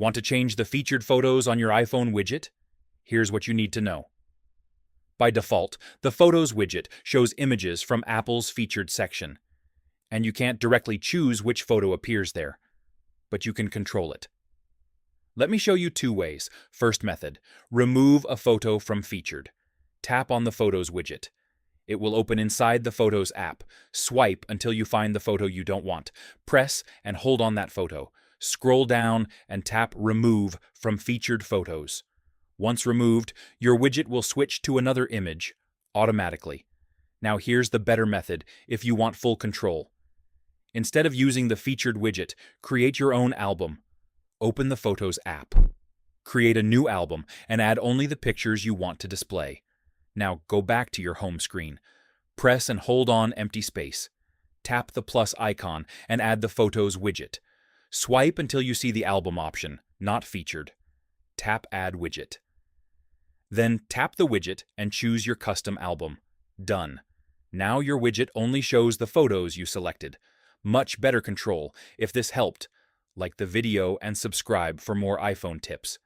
Want to change the featured photos on your iPhone widget? Here's what you need to know. By default, the Photos widget shows images from Apple's featured section, and you can't directly choose which photo appears there, but you can control it. Let me show you two ways. First method, remove a photo from featured. Tap on the Photos widget. It will open inside the Photos app. Swipe until you find the photo you don't want. Press and hold on that photo. Scroll down and tap Remove from Featured Photos. Once removed, your widget will switch to another image automatically. Now here's the better method if you want full control. Instead of using the featured widget, create your own album. Open the Photos app. Create a new album and add only the pictures you want to display. Now go back to your home screen. Press and hold on empty space. Tap the plus icon and add the Photos widget. Swipe until you see the album option, not featured. Tap Add Widget. Then tap the widget and choose your custom album. Done. Now your widget only shows the photos you selected. Much better control. If this helped, like the video and subscribe for more iPhone tips.